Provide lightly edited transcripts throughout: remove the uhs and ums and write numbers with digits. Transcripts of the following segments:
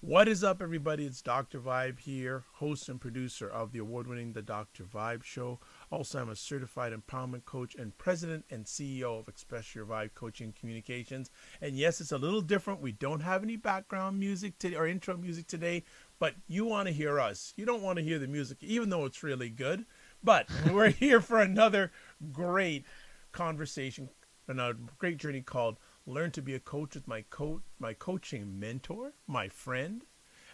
What is up, everybody? It's Dr. Vibe here, host and producer of the award-winning The Dr. Vibe Show. Also, I'm a certified empowerment coach and president and CEO of Express Your Vibe Coaching Communications. And yes, it's a little different. We don't have any background music today or intro music today, but you want to hear us. You don't want to hear the music, even though it's really good. But we're here for another great conversation and a great journey called Learn to be a Coach with my coaching mentor, my friend,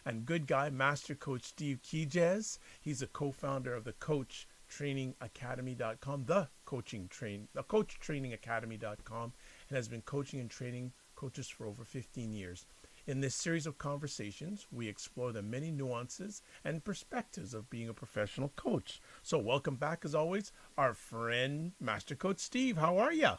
and good guy, Master Coach Steve Kijez. He's a co-founder of the CoachTrainingAcademy.com, the CoachTrainingAcademy.com, and has been coaching and training coaches for over 15 years. In this series of conversations, we explore the many nuances and perspectives of being a professional coach. So welcome back, as always, our friend, Master Coach Steve. How are you?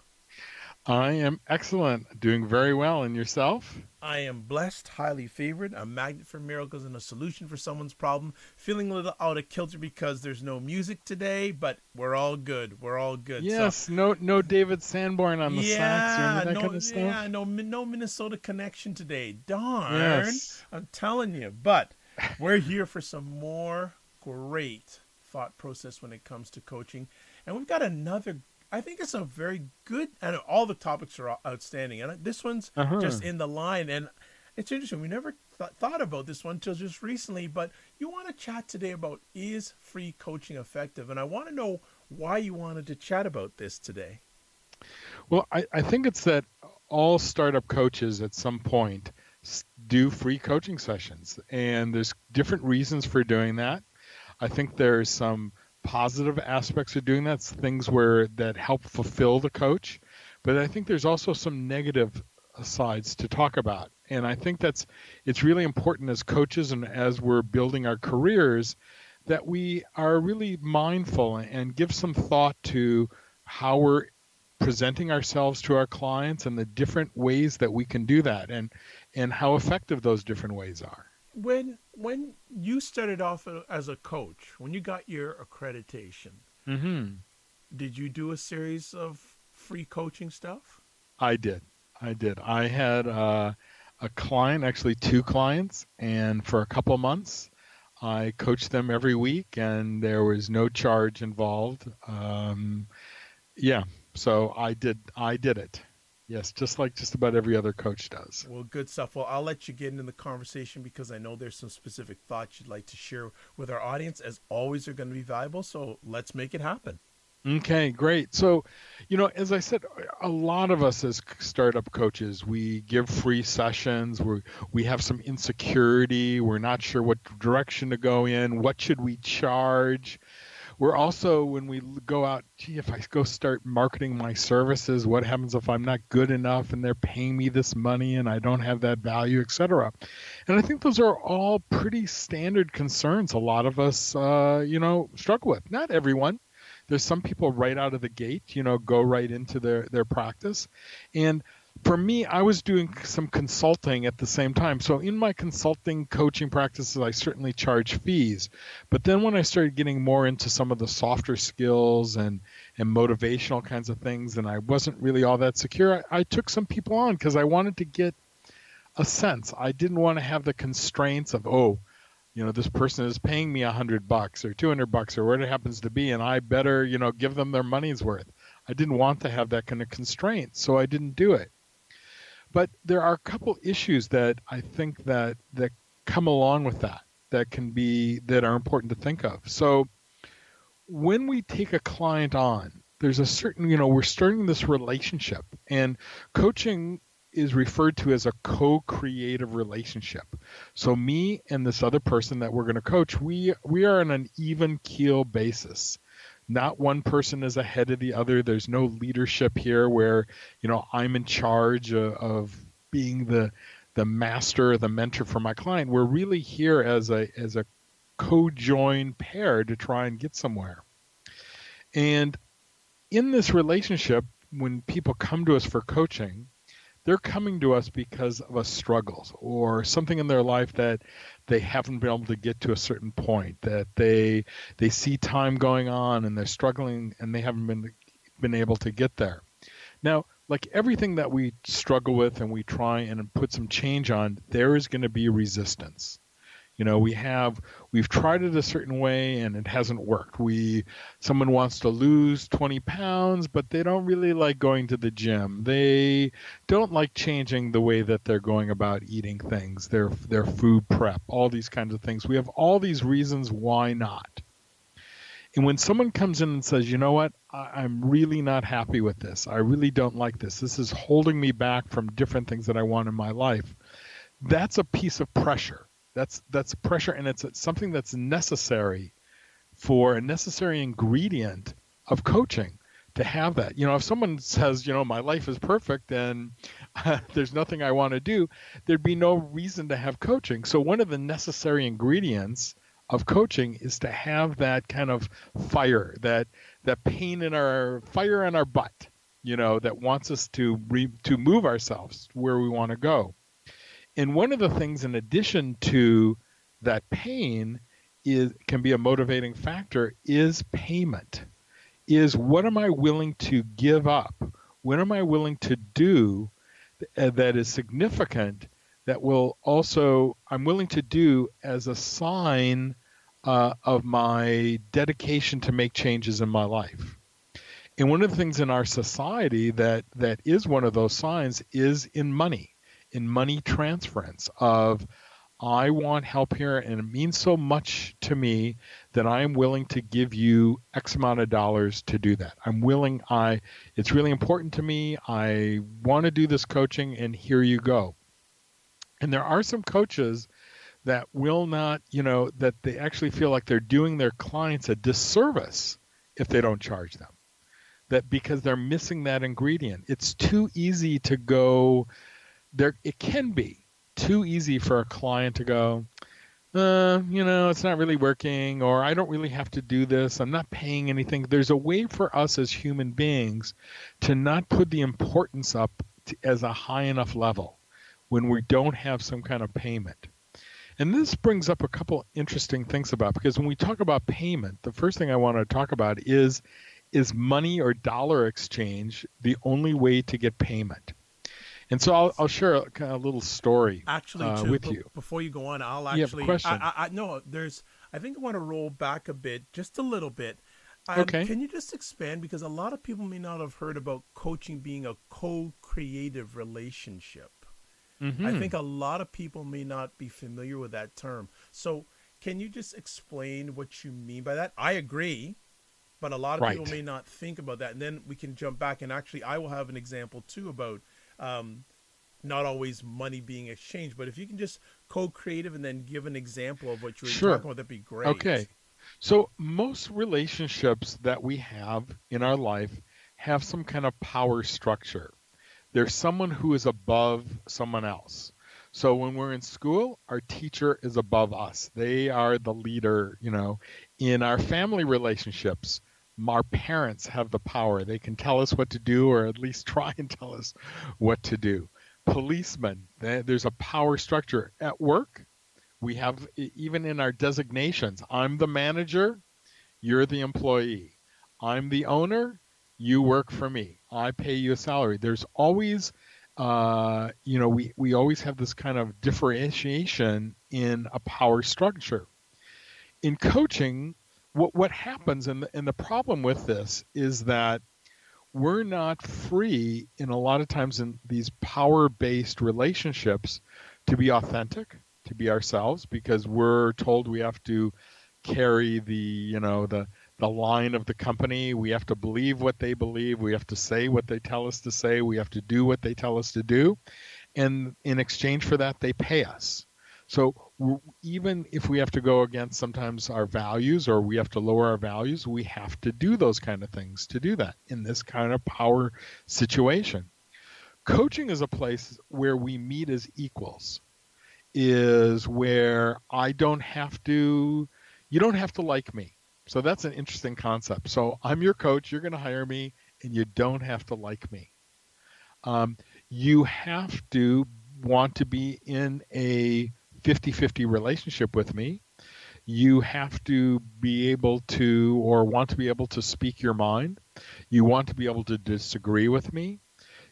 I am excellent, doing very well. And yourself? I am blessed, highly favored, a magnet for miracles, and a solution for someone's problem. Feeling a little out of kilter because there's no music today, but we're all good. We're all good. Yes, no David Sanborn on the sax or any of that kind of stuff. No Minnesota connection today. Darn, Yes. I'm telling you. But we're here for some more great thought process when it comes to coaching, and we've got another. I think it's a very good, and all the topics are outstanding. And this one's just in the line. And it's interesting. We never thought about this one until just recently. But you want to chat today about, is free coaching effective? And I want to know why you wanted to chat about this today. Well, I think it's that all startup coaches at some point do free coaching sessions. And there's different reasons for doing that. I think there's some positive aspects of doing that, things that help fulfill the coach, but I think there's also some negative sides to talk about. And I think it's really important as coaches and as we're building our careers that we are really mindful and give some thought to how we're presenting ourselves to our clients and the different ways that we can do that and how effective those different ways are. When you started off as a coach, when you got your accreditation, did you do a series of free coaching stuff? I did. I had a client, actually two clients, and for a couple of months, I coached them every week, and there was no charge involved. So I did it. Yes, just like just about every other coach does. Well, good stuff. Well, I'll let you get into the conversation because I know there's some specific thoughts you'd like to share with our audience. As always, they're going to be valuable, so let's make it happen. Okay, great. So, as I said, a lot of us as startup coaches, we give free sessions. We have some insecurity. We're not sure what direction to go in. What should we charge? We're also, when we go out, if I go start marketing my services, what happens if I'm not good enough and they're paying me this money and I don't have that value, et cetera? And I think those are all pretty standard concerns a lot of us, struggle with. Not everyone. There's some people right out of the gate, go right into their practice. And for me, I was doing some consulting at the same time. So in my consulting coaching practices, I certainly charge fees. But then when I started getting more into some of the softer skills and motivational kinds of things, and I wasn't really all that secure, I took some people on because I wanted to get a sense. I didn't want to have the constraints of, this person is paying me $100 or $200 or whatever it happens to be, and I better, give them their money's worth. I didn't want to have that kind of constraint, so I didn't do it. But there are a couple issues that I think that come along with that that are important to think of. So when we take a client on, there's a certain, we're starting this relationship, and coaching is referred to as a co-creative relationship. So me and this other person that we're going to coach, we are on an even keel basis. Not one person is ahead of the other. There's no leadership here where, I'm in charge of being the master, the mentor for my client. We're really here as a co-joined pair to try and get somewhere. And in this relationship, when people come to us for coaching, they're coming to us because of a struggle or something in their life that they haven't been able to get to a certain point, that they see time going on and they're struggling and they haven't been able to get there. Now, like everything that we struggle with and we try and put some change on, there is going to be resistance. We've tried it a certain way and it hasn't worked. Someone wants to lose 20 pounds, but they don't really like going to the gym. They don't like changing the way that they're going about eating things, their food prep, all these kinds of things. We have all these reasons why not. And when someone comes in and says, you know what, I'm really not happy with this. I really don't like this. This is holding me back from different things that I want in my life. That's a piece of pressure. That's pressure, and it's something that's necessary for a necessary ingredient of coaching to have that. If someone says, my life is perfect and there's nothing I want to do, there'd be no reason to have coaching. So one of the necessary ingredients of coaching is to have that kind of fire, that pain in our fire in our butt, that wants us to move ourselves where we want to go. And one of the things, in addition to that pain, can be a motivating factor is payment. Is what am I willing to give up? What am I willing to do that is significant, that I'm willing to do as a sign of my dedication to make changes in my life? And one of the things in our society that is one of those signs is in money transference of, I want help here and it means so much to me that I am willing to give you X amount of dollars to do that. It's really important to me. I want to do this coaching and here you go. And there are some coaches that will not, that they actually feel like they're doing their clients a disservice if they don't charge them. That because they're missing that ingredient. It's too easy to go there. It can be too easy for a client to go, it's not really working, or I don't really have to do this. I'm not paying anything. There's a way for us as human beings to not put the importance up as a high enough level when we don't have some kind of payment. And this brings up a couple interesting things because when we talk about payment, the first thing I want to talk about is money or dollar exchange the only way to get payment? And so I'll share a little story with you. Before you go on, I'll actually. You have a question? I think I want to roll back a bit, just a little bit. Okay. Can you just expand? Because a lot of people may not have heard about coaching being a co-creative relationship. Mm-hmm. I think a lot of people may not be familiar with that term. So can you just explain what you mean by that? I agree, but a lot of people may not think about that. And then we can jump back, and actually I will have an example too about not always money being exchanged, but if you can just co-creative and then give an example of what you were talking about, that'd be great. Okay. So most relationships that we have in our life have some kind of power structure. There's someone who is above someone else. So when we're in school, our teacher is above us. They are the leader, In our family relationships, our parents have the power. They can tell us what to do, or at least try and tell us what to do. Policemen, there's a power structure. At work, we have, even in our designations, I'm the manager, you're the employee. I'm the owner, you work for me. I pay you a salary. There's always, we always have this kind of differentiation in a power structure. In coaching, what happens, and the problem with this is that we're not free in a lot of times in these power-based relationships to be authentic, to be ourselves, because we're told we have to carry the line of the company. We have to believe what they believe. We have to say what they tell us to say. We have to do what they tell us to do. And in exchange for that, they pay us. So even if we have to go against sometimes our values, or we have to lower our values, we have to do those kind of things to do that in this kind of power situation. Coaching is a place where we meet as equals, is where you don't have to like me. So that's an interesting concept. So I'm your coach, you're going to hire me, and you don't have to like me. You have to want to be in a 50-50 relationship with me. You have to be able to, or want to be able to, speak your mind. You want to be able to disagree with me.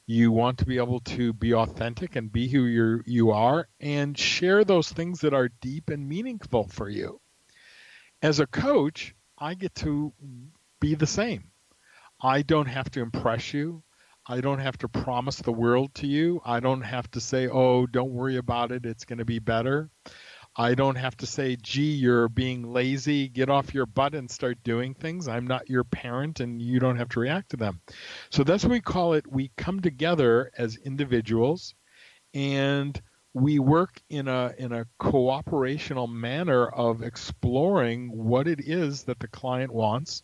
You want to be able to be authentic and be who you are and share those things that are deep and meaningful for you. As a coach, I get to be the same. I don't have to impress you. I don't have to promise the world to you. I don't have to say, oh, don't worry about it, it's going to be better. I don't have to say, gee, you're being lazy, get off your butt and start doing things. I'm not your parent and you don't have to react to them. So that's what we call it. We come together as individuals and we work in a cooperational manner of exploring what it is that the client wants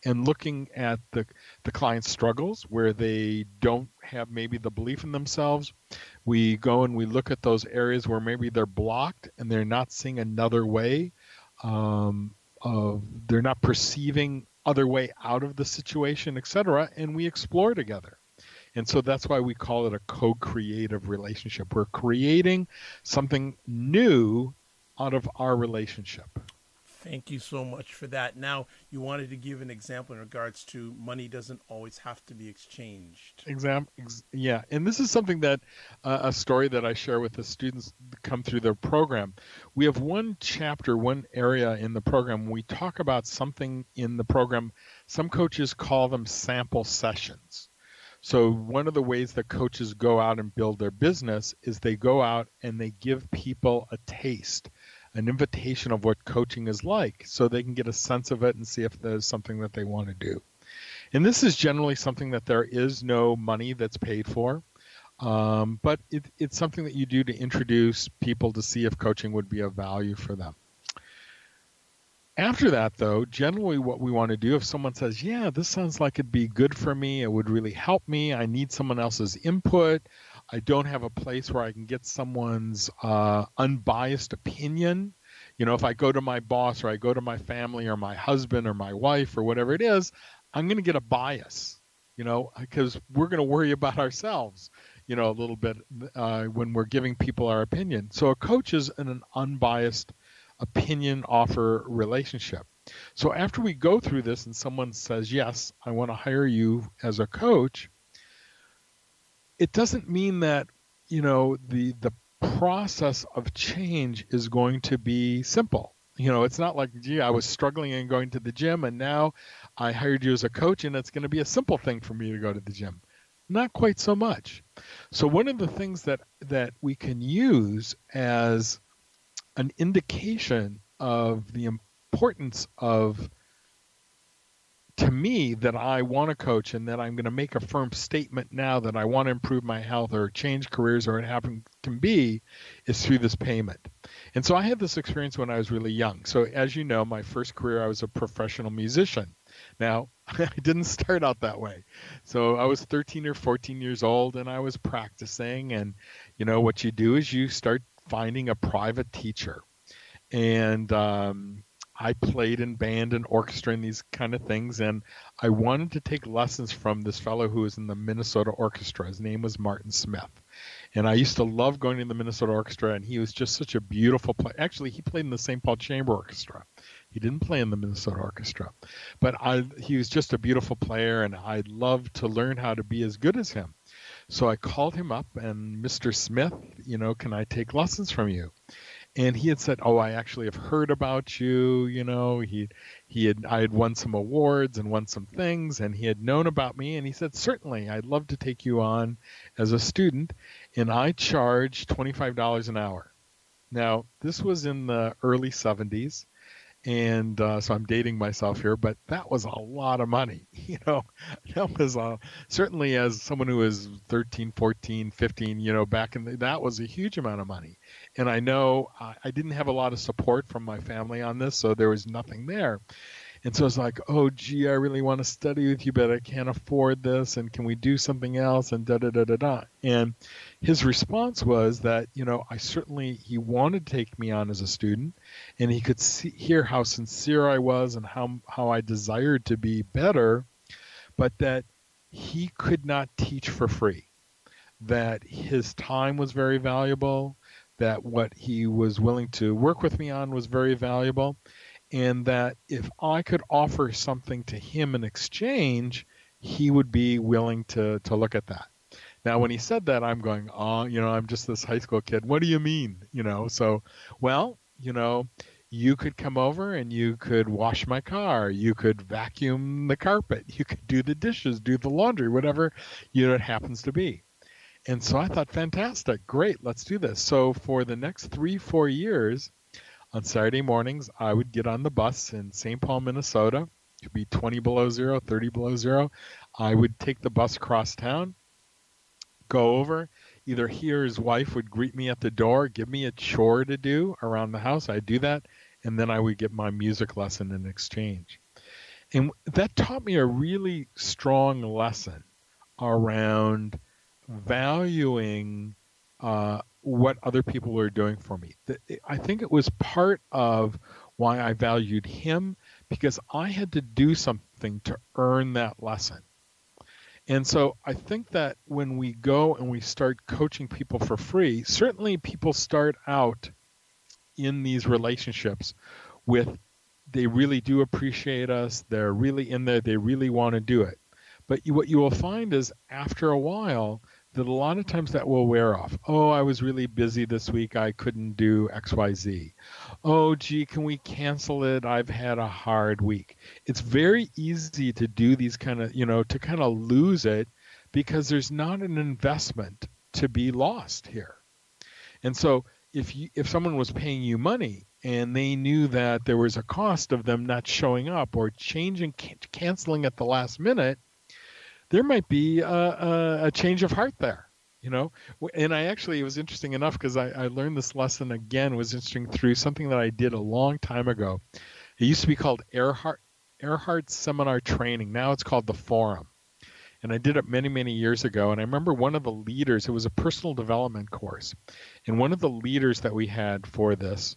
and looking at the client's struggles where they don't have maybe the belief in themselves. We go and we look at those areas where maybe they're blocked and they're not seeing another way. They're not perceiving other way out of the situation, etc. And we explore together. And so that's why we call it a co-creative relationship. We're creating something new out of our relationship. Thank you so much for that. Now, you wanted to give an example in regards to money doesn't always have to be exchanged. Yeah, and this is something that a story that I share with the students that come through the program. We have one chapter, one area in the program. We talk about something in the program. Some coaches call them sample sessions. So one of the ways that coaches go out and build their business is they go out and they give people a taste, an invitation of what coaching is like, so they can get a sense of it and see if there's something that they want to do. And this is generally something that there is no money that's paid for, but it's something that you do to introduce people to see if coaching would be of value for them. After that, though, generally what we want to do, if someone says, yeah, this sounds like it'd be good for me, it would really help me, I need someone else's input, I don't have a place where I can get someone's unbiased opinion. You know, if I go to my boss or I go to my family or my husband or my wife or whatever it is, I'm going to get a bias, you know, because we're going to worry about ourselves, you know, a little bit when we're giving people our opinion. So a coach is in an unbiased opinion offer relationship. So after we go through this and someone says, yes, I want to hire you as a coach, it doesn't mean that, you know, the process of change is going to be simple. You know, it's not like, gee, I was struggling and going to the gym and now I hired you as a coach and it's going to be a simple thing for me to go to the gym. Not quite so much. So one of the things that we can use as an indication of the importance of, to me, that I want to coach and that I'm going to make a firm statement now that I want to improve my health or change careers or it can be, is through this payment. And so I had this experience when I was really young. So as you know, my first career, I was a professional musician. Now, I didn't start out that way. So I was 13 or 14 years old and I was practicing. And, you know, what you do is you start finding a private teacher. And I played in band and orchestra and these kind of things. And I wanted to take lessons from this fellow who was in the Minnesota Orchestra. His name was Martin Smith. And I used to love going to the Minnesota Orchestra. And he was just such a beautiful player. Actually, he played in the St. Paul Chamber Orchestra. He didn't play in the Minnesota Orchestra. But he was just a beautiful player. And I'd love to learn how to be as good as him. So I called him up and, Mr. Smith, you know, can I take lessons from you? And he had said, oh, I actually have heard about you. You know, I had won some awards and won some things and he had known about me. And he said, certainly, I'd love to take you on as a student. And I charged $25 an hour. Now, this was in the early 70s. And so I'm dating myself here, but that was a lot of money. You know, that was certainly, as someone who was 13, 14, 15, you know, back in that was a huge amount of money. And I know I didn't have a lot of support from my family on this, so there was nothing there. And so it's like, oh, gee, I really want to study with you, but I can't afford this. And can we do something else? And da-da-da-da-da. And his response was that, you know, he wanted to take me on as a student and he could hear how sincere I was and how I desired to be better, but that he could not teach for free, that his time was very valuable, that what he was willing to work with me on was very valuable. And that if I could offer something to him in exchange, he would be willing to look at that. Now, when he said that, I'm going, oh, I'm just this high school kid. What do you mean? So, well, you could come over and you could wash my car. You could vacuum the carpet. You could do the dishes, do the laundry, whatever, it happens to be. And so I thought, fantastic, great, let's do this. So for the next 3-4 years, on Saturday mornings, I would get on the bus in St. Paul, Minnesota. It could be 20 below zero, 30 below zero. I would take the bus across town, go over. Either he or his wife would greet me at the door, give me a chore to do around the house. I'd do that, and then I would get my music lesson in exchange. And that taught me a really strong lesson around valuing what other people were doing for me. I think it was part of why I valued him, because I had to do something to earn that lesson. And so I think that when we go and we start coaching people for free, certainly people start out in these relationships with, they really do appreciate us, they're really in there, they really want to do it. But what you will find is after a while that a lot of times that will wear off. Oh, I was really busy this week, I couldn't do XYZ. Oh, gee, can we cancel it? I've had a hard week. It's very easy to do these kind of, to kind of lose it because there's not an investment to be lost here. And so if someone was paying you money and they knew that there was a cost of them not showing up or canceling at the last minute, there might be a change of heart there, And it was interesting enough because I learned this lesson again, it was interesting through something that I did a long time ago. It used to be called Earhart Seminar Training. Now it's called the Forum. And I did it many, many years ago. And I remember one of the leaders, it was a personal development course. And one of the leaders that we had for this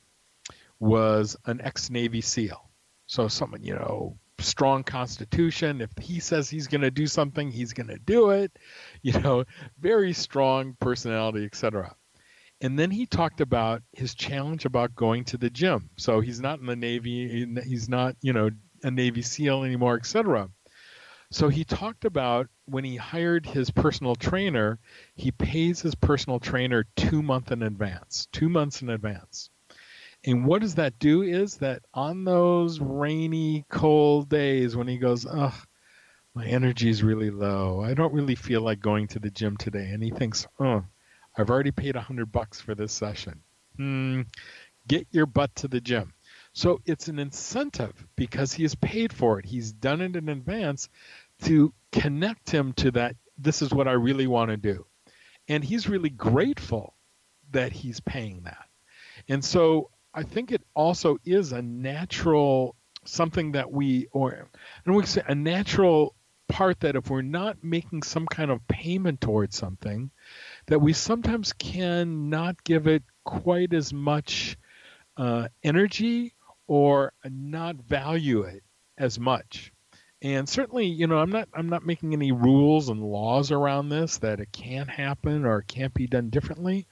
was an ex-Navy SEAL. So someone, strong constitution. If he says he's going to do something, he's going to do it. Very strong personality, etc. And then he talked about his challenge about going to the gym. So he's not in the Navy, he's not, a Navy SEAL anymore, etc. So he talked about when he hired his personal trainer, he pays his personal trainer 2 months in advance. And what does that do is that on those rainy, cold days when he goes, ugh, my energy is really low, I don't really feel like going to the gym today. And he thinks, I've already paid $100 for this session. Get your butt to the gym. So it's an incentive because he has paid for it. He's done it in advance to connect him to that. This is what I really want to do. And he's really grateful that he's paying that. And so I think it also is a natural something that a natural part that if we're not making some kind of payment towards something, that we sometimes cannot give it quite as much energy or not value it as much. And certainly, I'm not making any rules and laws around this that it can't happen or it can't be done differently.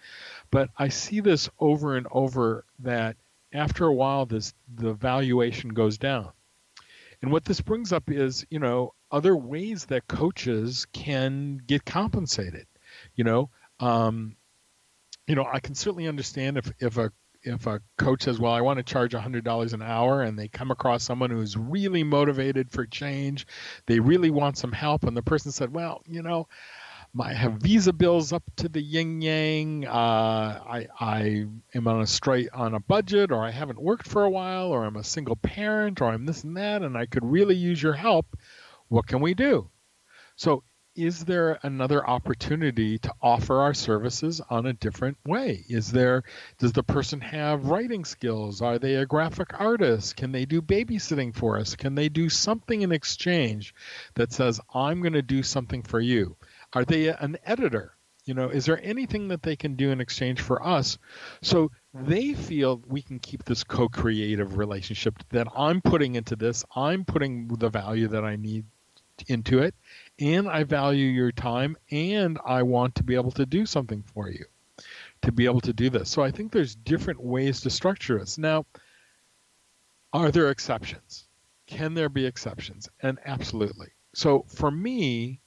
But I see this over and over that after a while, the valuation goes down. And what this brings up is, other ways that coaches can get compensated. I can certainly understand if a coach says, well, I want to charge $100 an hour, and they come across someone who's really motivated for change, they really want some help, and the person said, well, I have visa bills up to the yin yang, I am on a budget, or I haven't worked for a while, or I'm a single parent, or I'm this and that, and I could really use your help. What can we do? So is there another opportunity to offer our services on a different way? Does the person have writing skills? Are they a graphic artist? Can they do babysitting for us? Can they do something in exchange that says, I'm going to do something for you? Are they an editor? Is there anything that they can do in exchange for us? So they feel we can keep this co-creative relationship that I'm putting into this. I'm putting the value that I need into it, and I value your time, and I want to be able to do something for you to be able to do this. So I think there's different ways to structure this. Now, are there exceptions? Can there be exceptions? And absolutely. So for me,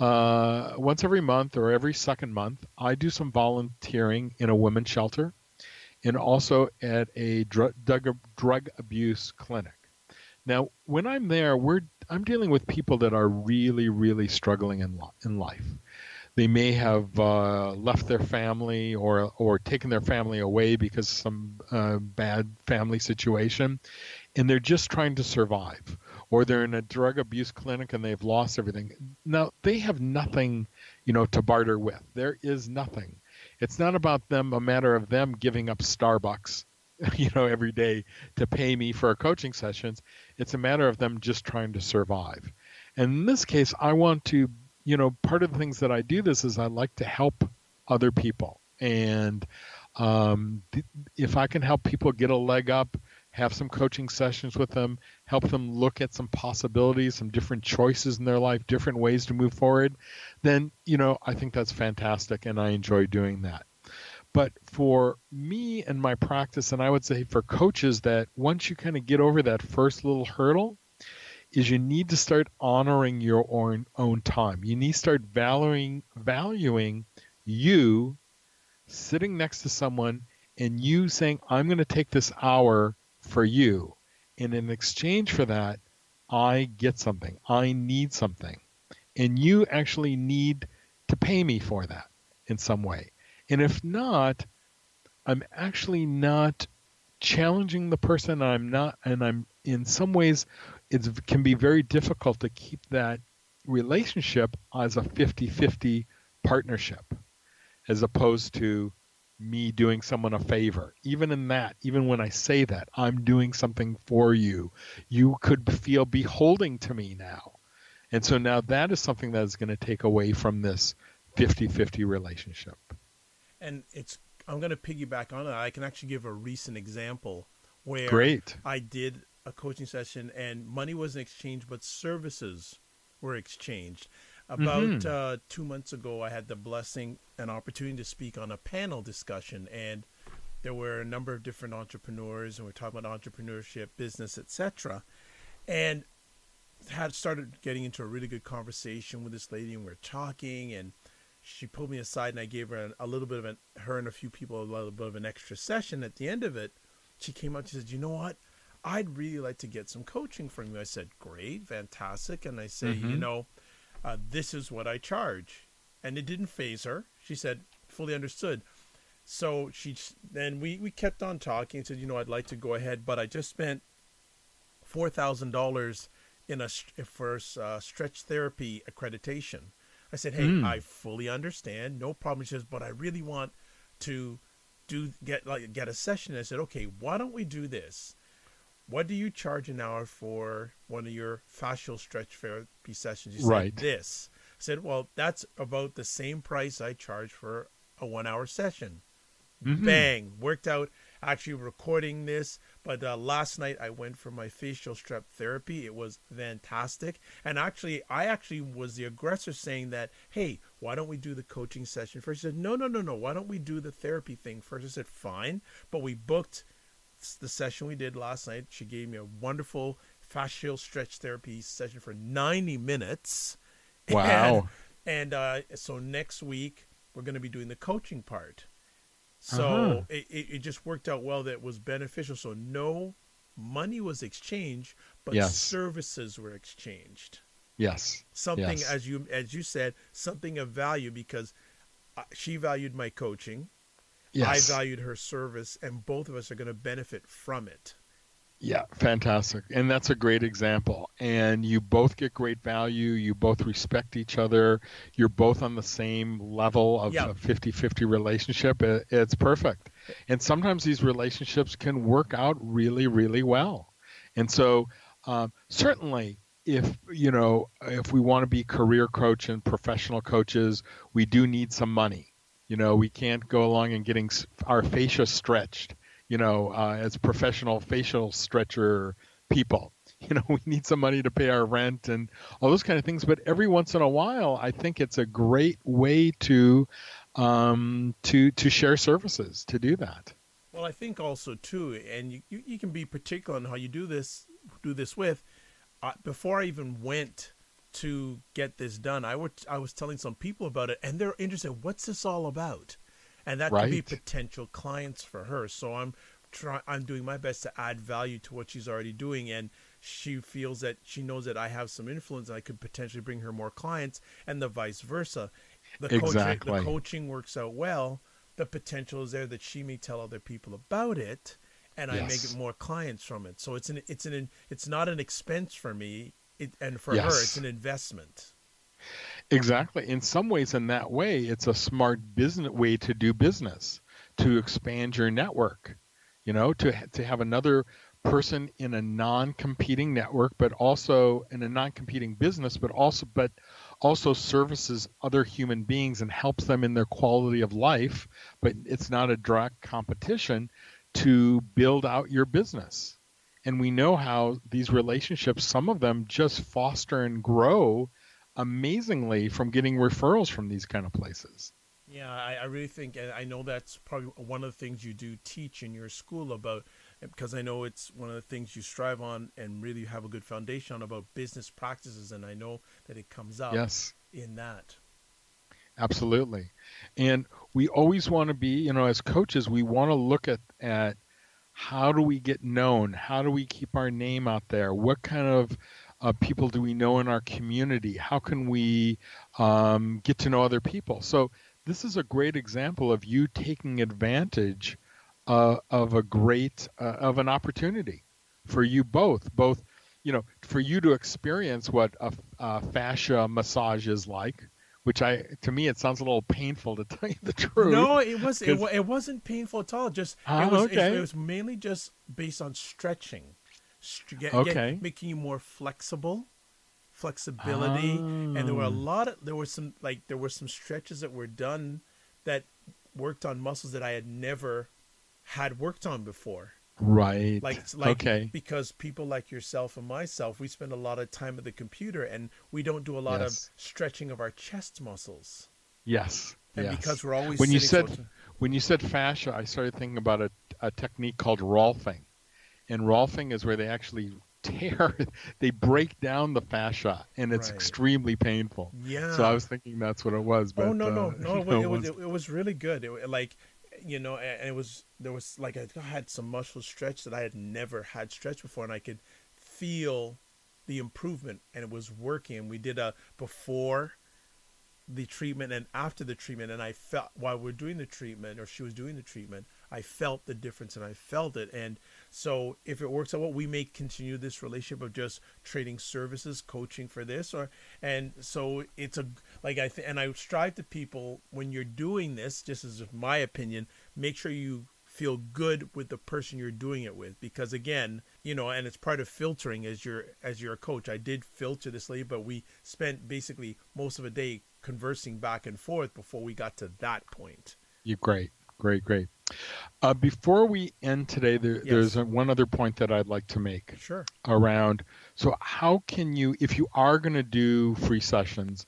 once every month or every second month, I do some volunteering in a women's shelter and also at a drug abuse clinic. Now, when I'm there, I'm dealing with people that are really, really struggling in life. They may have left their family or taken their family away because of some bad family situation, and they're just trying to survive. Or they're in a drug abuse clinic and they've lost everything. Now, they have nothing, to barter with. There is nothing. It's not about them, a matter of them giving up Starbucks, every day to pay me for coaching sessions. It's a matter of them just trying to survive. And in this case, I want to, part of the things that I do this is I like to help other people. And if I can help people get a leg up, have some coaching sessions with them, help them look at some possibilities, some different choices in their life, different ways to move forward, then, I think that's fantastic and I enjoy doing that. But for me and my practice, and I would say for coaches, that once you kind of get over that first little hurdle, is you need to start honoring your own time. You need to start valuing you sitting next to someone and you saying, I'm going to take this hour for you. And in exchange for that, I get something. I need something. And you actually need to pay me for that in some way. And if not, I'm actually not challenging the person. I'm in some ways, it can be very difficult to keep that relationship as a 50-50 partnership, as opposed to me doing someone a favor. Even in that, even when I say that, I'm doing something for you. You could feel beholding to me now. And so now that is something that is going to take away from this 50-50 relationship. And I'm going to piggyback on it. I can actually give a recent example where Great. I did a coaching session and money wasn't exchanged, but services were exchanged. About 2 months ago, I had the blessing and opportunity to speak on a panel discussion, and there were a number of different entrepreneurs, and we're talking about entrepreneurship, business, etc. And had started getting into a really good conversation with this lady, and we were talking, and she pulled me aside, and I gave her a little bit of her and a few people a little bit of an extra session. At the end of it, she came up, she said, you know what? I'd really like to get some coaching from you. I said, great, fantastic. And I say, this is what I charge. And it didn't faze her. She said, fully understood. So then we kept on talking and said, I'd like to go ahead, but I just spent $4,000 for stretch therapy accreditation. I said, hey, I fully understand. No problem. She says, but I really want to get a session. I said, okay, why don't we do this? What do you charge an hour for one of your fascial stretch therapy sessions? You said, right. This. I said, well, that's about the same price I charge for a 1 hour session. Bang. Worked out. Actually recording this. But last night I went for my facial strep therapy. It was fantastic. And I actually was the aggressor saying that, hey, why don't we do the coaching session first? She said, no. Why don't we do the therapy thing first? I said, fine. But we booked the session we did last night. She gave me a wonderful fascial stretch therapy session for 90 minutes. Wow. And so next week we're going to be doing the coaching part. So it just worked out well that it was beneficial. So no money was exchanged, but services were exchanged. Yes. Something, as you said, something of value, because she valued my coaching. Yes. I valued her service, and both of us are going to benefit from it. Yeah, fantastic. And that's a great example. And you both get great value. You both respect each other. You're both on the same level of a 50-50 relationship. It's perfect. And sometimes these relationships can work out really, really well. And so certainly if we want to be career coach and professional coaches, we do need some money. We can't go along and getting our fascia stretched. As professional facial stretcher people, we need some money to pay our rent and all those kind of things. But every once in a while, I think it's a great way to share services, to do that. Well, I think also too, and you can be particular on how you do this with. Before I even went to get this done. I was telling some people about it, and they're interested. What's this all about? And that could be Right. potential clients for her. So I'm doing my best to add value to what she's already doing, and she feels that she knows that I have some influence and I could potentially bring her more clients, and the vice versa. The Exactly. coaching works out well. The potential is there that she may tell other people about it, and I may get Yes. more clients from it. So it's not an expense for me, and for her, it's Yes. an investment. Exactly. In some ways, in that way, it's a smart business way to do business, to expand your network, to have another person in a non-competing network, but also in a non-competing business, but also services other human beings and helps them in their quality of life, but it's not a direct competition to build out your business. And we know how these relationships, some of them just foster and grow amazingly from getting referrals from these kind of places. Yeah, I really think, and I know that's probably one of the things you do teach in your school about, because I know it's one of the things you strive on and really have a good foundation on about business practices, and I know that it comes up Yes, in that. absolutely. And we always want to be, as coaches, we want to look at how do we get known? How do we keep our name out there? What kind of people do we know in our community? How can we get to know other people? So this is a great example of you taking advantage of of an opportunity for you both, for you to experience what a fascia massage is like, which to me, it sounds a little painful to tell you the truth. No, it was Because, it wasn't painful at all. Just it okay, was mainly just based on stretching, okay. making you more flexibility, and there were a Ah, lot of there were some stretches that were done that worked on muscles that I had never had worked on before. right. Like Okay. because people like yourself and myself, we spend a lot of time at the computer and we don't do a lot of Yes. stretching of our chest muscles. Yes. And Yes. because we're always When you sitting so said when you said fascia, I started thinking about a technique called rolfing. And rolfing is where they actually tear, they break down the fascia, and it's right. extremely painful. So I Yeah. was thinking that's what it was, Oh but no no no! it It was was. it was really good. Like, and it was there was like I had some muscle stretch that I had never had stretched before, and I could feel the improvement, and it was working. We did a before the treatment and after the treatment, and I felt while we're doing the treatment, or she was doing the treatment, I felt the difference and I felt it. And so if it works out well, we may continue this relationship of just trading services, coaching for this, or and so it's a like and I strive to people when you're doing this, just as my opinion, make sure you feel good with the person you're doing it with, because again, and it's part of filtering as you're a coach. I did filter this lady, but we spent basically most of a day conversing back and forth before we got to that point. You great, great, great. Before we end today, there's Yes, one other point that I'd like to make sure. around. So, how can you, if you are going to do free sessions,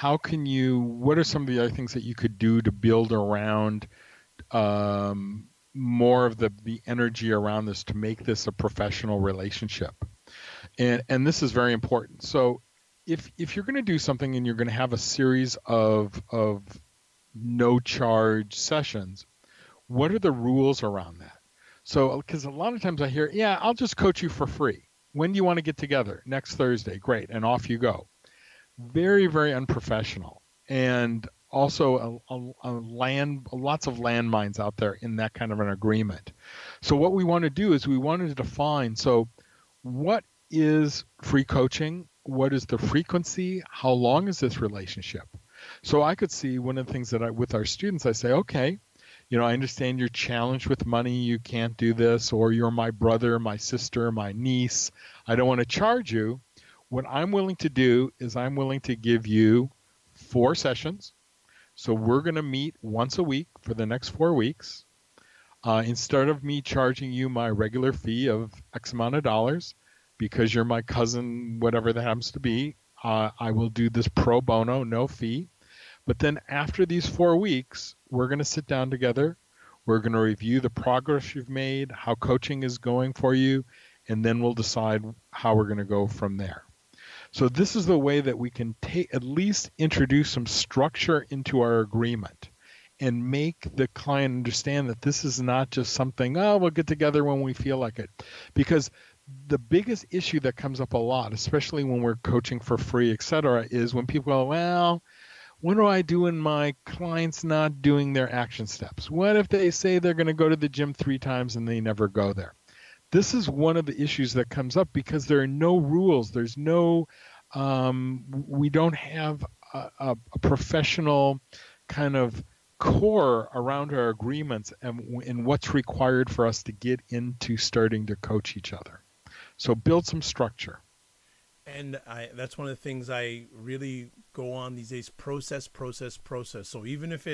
what are some of the other things that you could do to build around more of the energy around this to make this a professional relationship? And this is very important. So, if you're going to do something and you're going to have a series of no charge sessions, what are the rules around that? So, because a lot of times I hear, yeah, I'll just coach you for free. When do you want to get together? Next Thursday. Great. And off you go. Very, very unprofessional. And also lots of landmines out there in that kind of an agreement. So what we want to do is we want to define, so what is free coaching? What is the frequency? How long is this relationship? So I could see one of the things with our students, I say, okay, I understand you're challenged with money. You can't do this, or you're my brother, my sister, my niece. I don't want to charge you. What I'm willing to do is I'm willing to give you 4 sessions. So we're going to meet once a week for the next 4 weeks. Instead of me charging you my regular fee of X amount of dollars, because you're my cousin, whatever that happens to be, I will do this pro bono, no fee. But then after these 4 weeks, we're going to sit down together. We're going to review the progress you've made, how coaching is going for you, and then we'll decide how we're going to go from there. So this is the way that we can at least introduce some structure into our agreement and make the client understand that this is not just something, oh, we'll get together when we feel like it. Because the biggest issue that comes up a lot, especially when we're coaching for free, et cetera, is when people go, well, what do I do when my client's not doing their action steps? What if they say they're going to go to the gym 3 times and they never go there? This is one of the issues that comes up because there are no rules. There's no, we don't have a professional kind of core around our agreements and what's required for us to get into starting to coach each other. So build some structure. And that's one of the things I really go on these days, process. So even if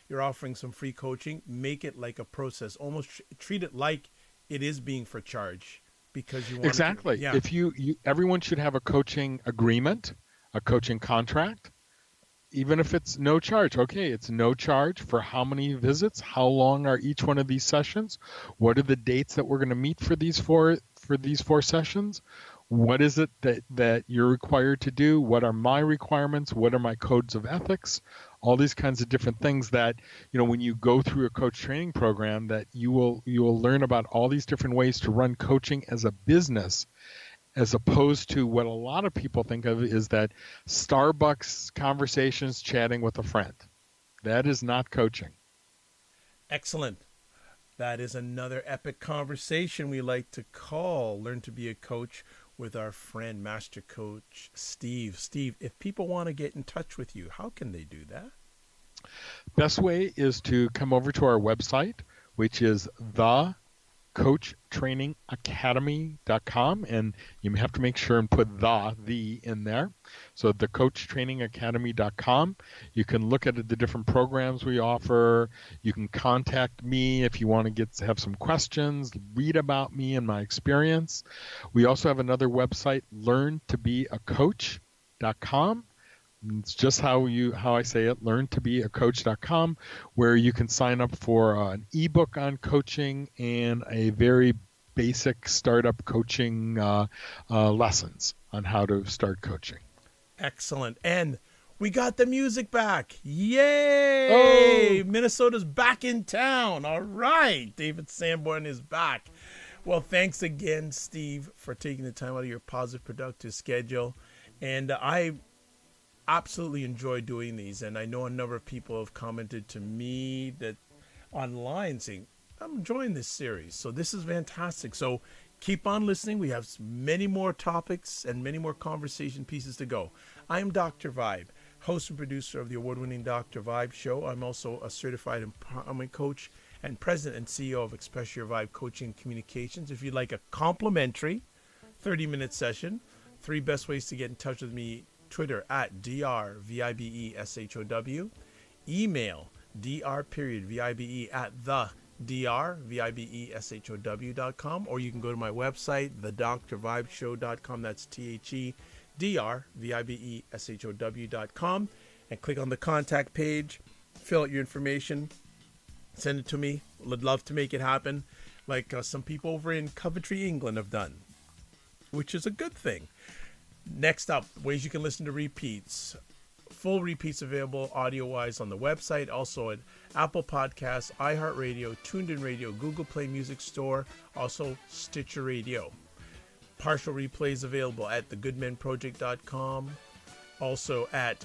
you're offering some free coaching, make it like a process. Almost treat it like it is being for charge, because you want exactly. To, yeah. If everyone should have a coaching agreement, a coaching contract, even if it's no charge. Okay, it's no charge for how many visits, how long are each one of these sessions, what are the dates that we're going to meet for these four sessions, what is it that you're required to do, what are my requirements, what are my codes of ethics, all these kinds of different things that, when you go through a coach training program, that you will learn about all these different ways to run coaching as a business, as opposed to what a lot of people think of is that Starbucks conversations chatting with a friend. That is not coaching. Excellent. That is another epic conversation we like to call Learn to be a Coach with our friend, Master Coach Steve. Steve, if people want to get in touch with you, how can they do that? Best way is to come over to our website, which is thecoachtrainingacademy.com, and you have to make sure and put the in there. So thecoachtrainingacademy.com. You can look at the different programs we offer. You can contact me if you want to have some questions, read about me and my experience. We also have another website, learntobeacoach.com. It's just how I say it, learntobeacoach.com, where you can sign up for an ebook on coaching and a very basic startup coaching lessons on how to start coaching. Excellent. And we got the music back. Yay! Oh! Minnesota's back in town. All right. David Sanborn is back. Well, thanks again, Steve, for taking the time out of your positive, productive schedule. And I absolutely enjoy doing these, and I know a number of people have commented to me that online saying, I'm enjoying this series. So this is fantastic. So keep on listening. We have many more topics and many more conversation pieces to go. I am Dr. Vibe, host and producer of the award-winning Dr. Vibe show. I'm also a certified empowerment coach and president and CEO of Express Your Vibe Coaching Communications. If you'd like a complimentary 30-minute session, 3 best ways to get in touch with me: Twitter at drvibeshow, email dr.vibe at thedrvibeshow.com, or you can go to my website, thedrvibeshow.com. That's thedrvibeshow.com, and click on the contact page, fill out your information, send it to me. Would love to make it happen, like some people over in Coventry, England have done, which is a good thing. Next up, ways you can listen to repeats. Full repeats available audio-wise on the website, also at Apple Podcasts, iHeartRadio, TuneIn Radio, Google Play Music Store, also Stitcher Radio. Partial replays available at thegoodmenproject.com, also at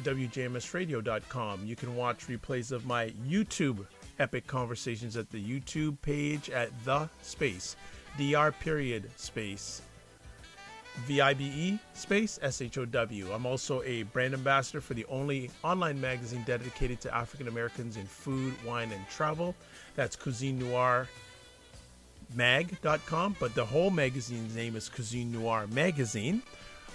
wjmsradio.com. You can watch replays of my YouTube epic conversations at the YouTube page at VIBE_SHOW. I'm also a brand ambassador for the only online magazine dedicated to African Americans in food, wine, and travel. That's CuisineNoirMag.com, but the whole magazine's name is Cuisine Noir Magazine.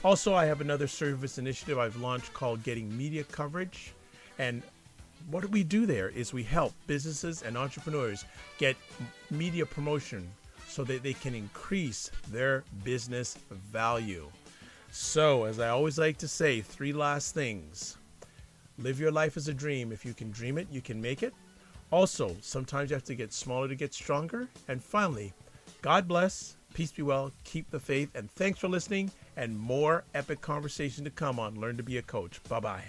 Also, I have another service initiative I've launched called Getting Media Coverage. And what we do there is we help businesses and entrepreneurs get media promotion so that they can increase their business value. So, as I always like to say, 3 last things. Live your life as a dream. If you can dream it, you can make it. Also, sometimes you have to get smaller to get stronger. And finally, God bless, Peace be well, keep the faith, and thanks for listening, and more epic conversation to come on Learn to Be a Coach. Bye-bye.